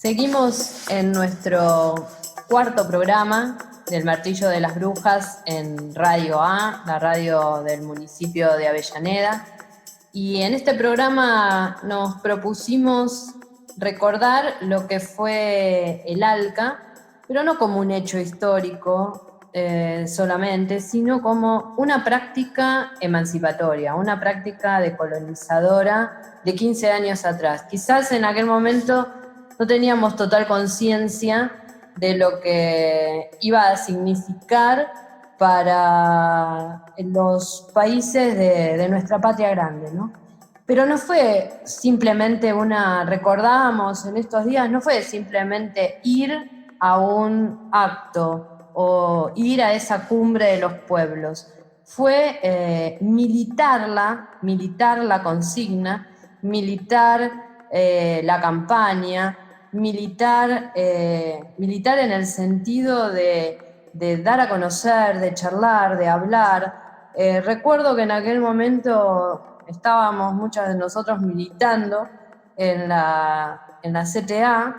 Seguimos en nuestro cuarto programa del Martillo de las Brujas en Radio A, la radio del municipio de Avellaneda. Y en este programa nos propusimos recordar lo que fue el ALCA, pero no como un hecho histórico solamente, sino como una práctica emancipatoria, una práctica decolonizadora de 15 años atrás. Quizás en aquel momento no teníamos total conciencia de lo que iba a significar para los países de nuestra patria grande, ¿no? Pero no fue simplemente recordábamos en estos días, no fue simplemente ir a un acto o ir a esa cumbre de los pueblos, fue militar la consigna, militar la campaña, militar en el sentido de dar a conocer, de charlar, de hablar. Recuerdo que en aquel momento estábamos muchas de nosotros militando en la CTA.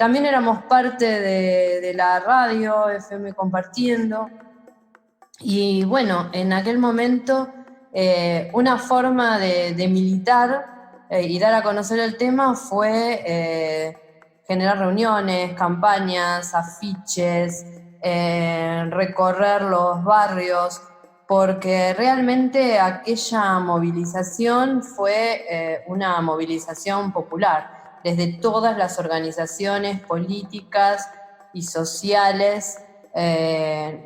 También éramos parte de la radio FM Compartiendo. Y bueno, en aquel momento una forma de militar y dar a conocer el tema fue generar reuniones, campañas, afiches, recorrer los barrios, porque realmente aquella movilización fue una movilización popular, desde todas las organizaciones políticas y sociales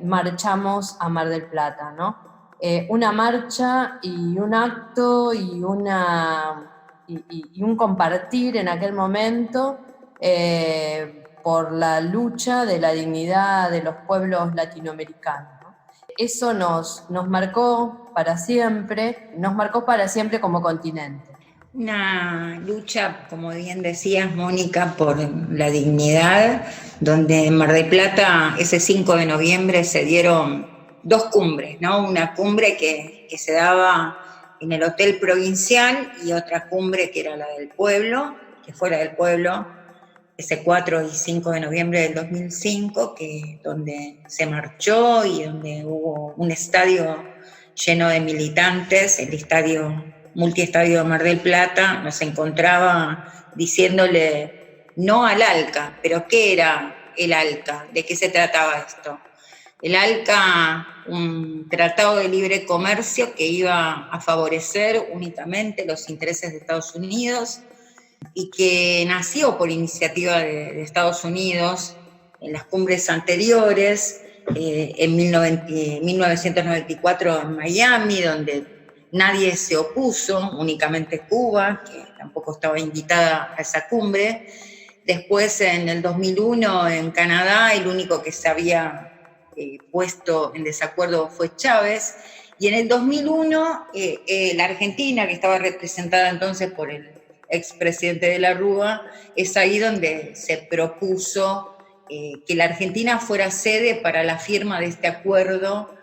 marchamos a Mar del Plata, ¿no? Una marcha y un acto y un compartir en aquel momento por la lucha de la dignidad de los pueblos latinoamericanos, ¿no? Eso nos marcó para siempre como continente. Una lucha, como bien decías, Mónica, por la dignidad, donde en Mar del Plata ese 5 de noviembre se dieron dos cumbres, ¿no? Una cumbre que se daba en el Hotel Provincial y otra cumbre que era la del pueblo, que fue la del pueblo, ese 4 y 5 de noviembre del 2005, donde se marchó y donde hubo un estadio lleno de militantes, el multiestadio de Mar del Plata, nos encontraba diciéndole no al ALCA. Pero ¿qué era el ALCA? ¿De qué se trataba esto? El ALCA, un tratado de libre comercio que iba a favorecer únicamente los intereses de Estados Unidos y que nació por iniciativa de Estados Unidos en las cumbres anteriores, en 1994 en Miami, donde nadie se opuso, únicamente Cuba, que tampoco estaba invitada a esa cumbre. Después, en el 2001, en Canadá, el único que se había puesto en desacuerdo fue Chávez. Y en el 2001, la Argentina, que estaba representada entonces por el expresidente de la Rúa, es ahí donde se propuso que la Argentina fuera sede para la firma de este acuerdo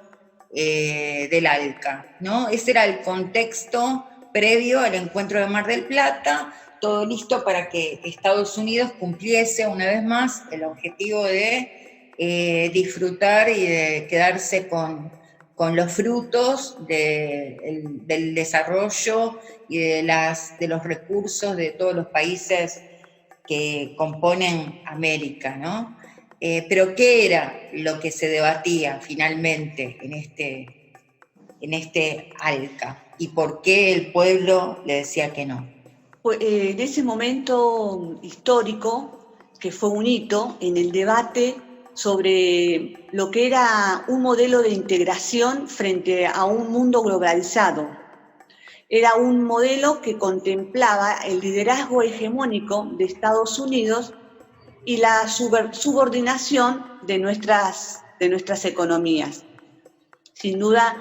del ALCA, ¿no? Ese era el contexto previo al encuentro de Mar del Plata, todo listo para que Estados Unidos cumpliese una vez más el objetivo de disfrutar y de quedarse con los frutos del desarrollo y de los recursos de todos los países que componen América, ¿no? Pero ¿qué era lo que se debatía finalmente en este ALCA? ¿Y por qué el pueblo le decía que no? En ese momento histórico, que fue un hito en el debate sobre lo que era un modelo de integración frente a un mundo globalizado. Era un modelo que contemplaba el liderazgo hegemónico de Estados Unidos y la subordinación de nuestras economías. Sin duda,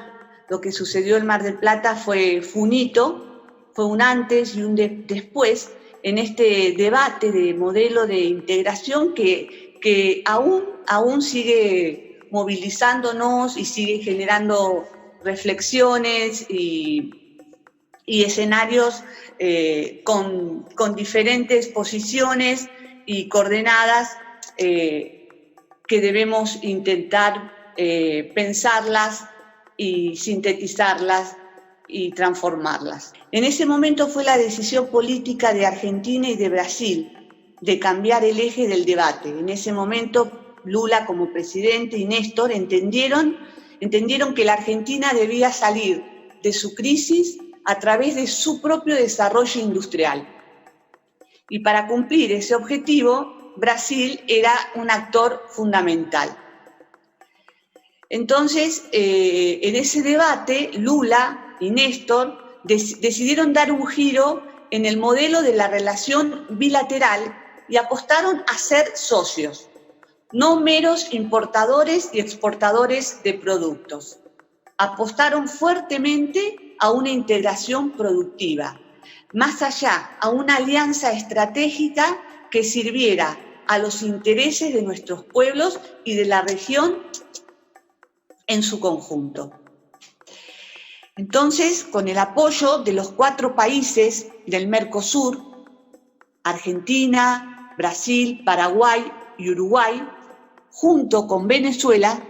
lo que sucedió en Mar del Plata fue un hito, fue un antes y un después en este debate de modelo de integración que aún sigue movilizándonos y sigue generando reflexiones y escenarios con diferentes posiciones y coordenadas que debemos intentar pensarlas y sintetizarlas y transformarlas. En ese momento fue la decisión política de Argentina y de Brasil de cambiar el eje del debate. En ese momento Lula como presidente y Néstor entendieron que la Argentina debía salir de su crisis a través de su propio desarrollo industrial. Y para cumplir ese objetivo, Brasil era un actor fundamental. Entonces, en ese debate, Lula y Néstor decidieron dar un giro en el modelo de la relación bilateral y apostaron a ser socios, no meros importadores y exportadores de productos. Apostaron fuertemente a una integración productiva, más allá, a una alianza estratégica que sirviera a los intereses de nuestros pueblos y de la región en su conjunto. Entonces, con el apoyo de los 4 países del Mercosur, Argentina, Brasil, Paraguay y Uruguay, junto con Venezuela,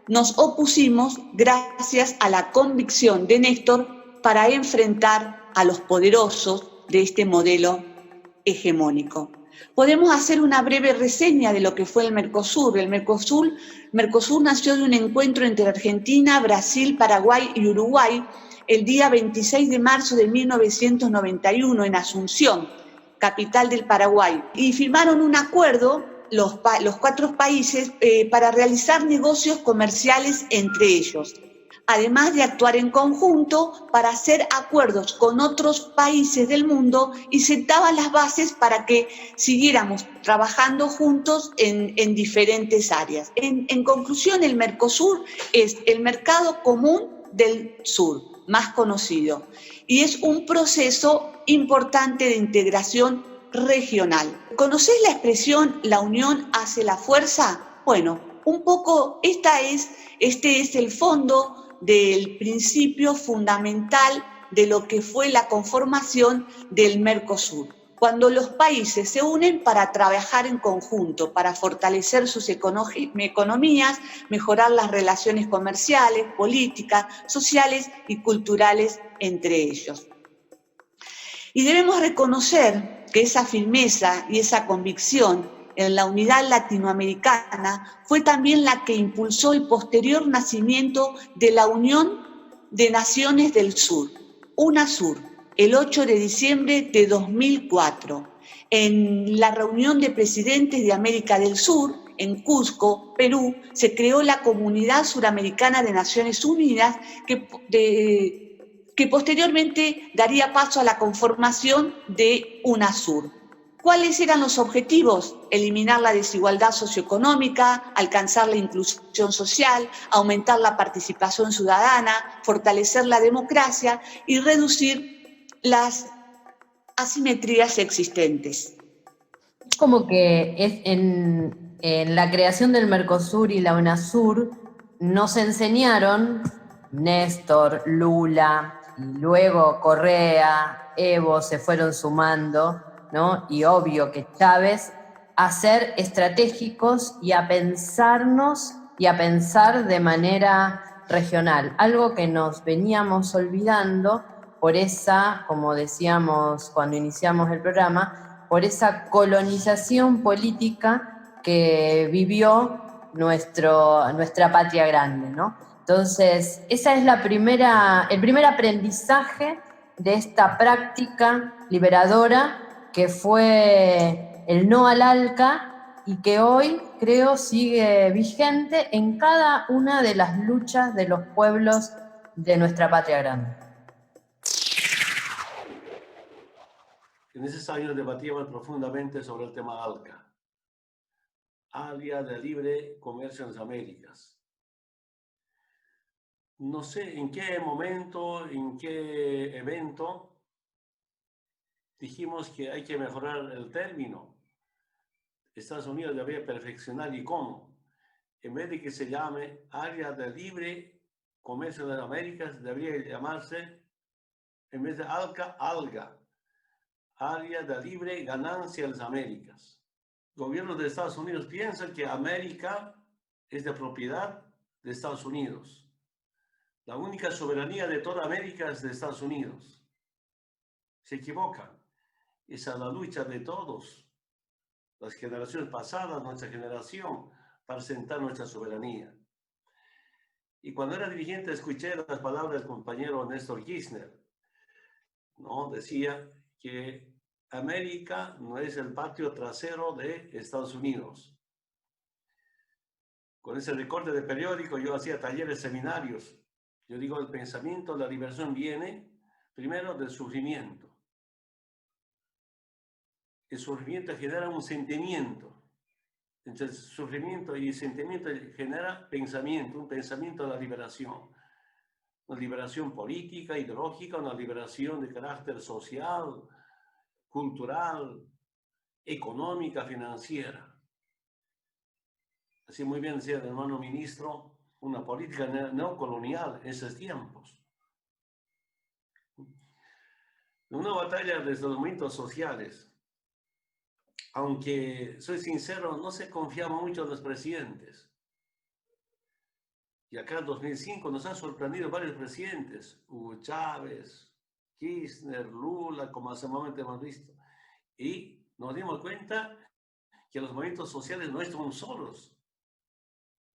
nos opusimos gracias a la convicción de Néstor para enfrentar a los poderosos de este modelo hegemónico. Podemos hacer una breve reseña de lo que fue el Mercosur. El Mercosur nació de un encuentro entre Argentina, Brasil, Paraguay y Uruguay el día 26 de marzo de 1991 en Asunción, capital del Paraguay, y firmaron un acuerdo los 4 países para realizar negocios comerciales entre ellos, además de actuar en conjunto para hacer acuerdos con otros países del mundo y sentaban las bases para que siguiéramos trabajando juntos en diferentes áreas. En conclusión, el Mercosur es el mercado común del sur, más conocido, y es un proceso importante de integración regional. ¿Conocés la expresión "la unión hace la fuerza"? Bueno, un poco este es el fondo del principio fundamental de lo que fue la conformación del Mercosur. Cuando los países se unen para trabajar en conjunto, para fortalecer sus economías, mejorar las relaciones comerciales, políticas, sociales y culturales entre ellos. Y debemos reconocer que esa firmeza y esa convicción en la unidad latinoamericana fue también la que impulsó el posterior nacimiento de la Unión de Naciones del Sur, UNASUR, el 8 de diciembre de 2004. En la reunión de presidentes de América del Sur, en Cusco, Perú, se creó la Comunidad Suramericana de Naciones Unidas que posteriormente daría paso a la conformación de UNASUR. ¿Cuáles eran los objetivos? Eliminar la desigualdad socioeconómica, alcanzar la inclusión social, aumentar la participación ciudadana, fortalecer la democracia y reducir las asimetrías existentes. Es como que en la creación del Mercosur y la UNASUR nos enseñaron, Néstor, Lula, y luego Correa, Evo se fueron sumando, ¿no? Y obvio que Chávez, a ser estratégicos y a pensarnos y a pensar de manera regional, algo que nos veníamos olvidando por esa, como decíamos cuando iniciamos el programa, por esa colonización política que vivió nuestra patria grande, ¿no? Entonces, esa es el primer aprendizaje de esta práctica liberadora que fue el no al ALCA y que hoy, creo, sigue vigente en cada una de las luchas de los pueblos de nuestra patria grande. En esos años debatíamos profundamente sobre el tema ALCA, Área de Libre Comercio en las Américas. No sé en qué momento, en qué evento dijimos que hay que mejorar el término. Estados Unidos debería perfeccionar y cómo. En vez de que se llame Área de Libre Comercio de las Américas, debería llamarse, en vez de ALCA, ALGA, Área de Libre Ganancia de las Américas. gobiernos de Estados Unidos piensan que América es de propiedad de Estados Unidos. La única soberanía de toda América es de Estados Unidos. Se equivocan. Esa es la lucha de todos, las generaciones pasadas, nuestra generación, para sentar nuestra soberanía. Y cuando era dirigente escuché las palabras del compañero Néstor Kirchner, ¿no? Decía que América no es el patio trasero de Estados Unidos. Con ese recorte de periódico yo hacía talleres, seminarios. Yo digo, el pensamiento, la liberación viene primero del sufrimiento. El sufrimiento genera un sentimiento. Entonces, sufrimiento y sentimiento genera pensamiento, un pensamiento de la liberación. Una liberación política, ideológica, una liberación de carácter social, cultural, económica, financiera. Así muy bien decía el hermano ministro, una política neocolonial en esos tiempos. Una batalla desde los movimientos sociales. Aunque, soy sincero, no se confiaba mucho en los presidentes. Y acá en 2005 nos han sorprendido varios presidentes. Hugo Chávez, Kirchner, Lula, como hace un momento hemos visto. Y nos dimos cuenta que los movimientos sociales no estaban solos.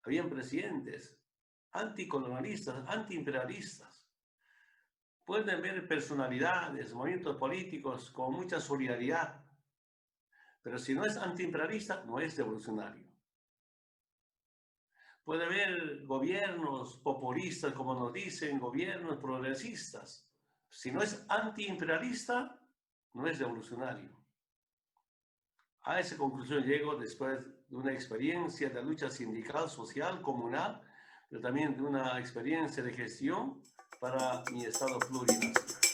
Habían presidentes anticolonialistas, antiimperialistas. Pueden ver personalidades, movimientos políticos con mucha solidaridad. Pero si no es antiimperialista, no es revolucionario. Puede haber gobiernos populistas, como nos dicen, gobiernos progresistas. Si no es antiimperialista, no es revolucionario. A esa conclusión llego después de una experiencia de lucha sindical, social, comunal, pero también de una experiencia de gestión para mi estado plurinacional.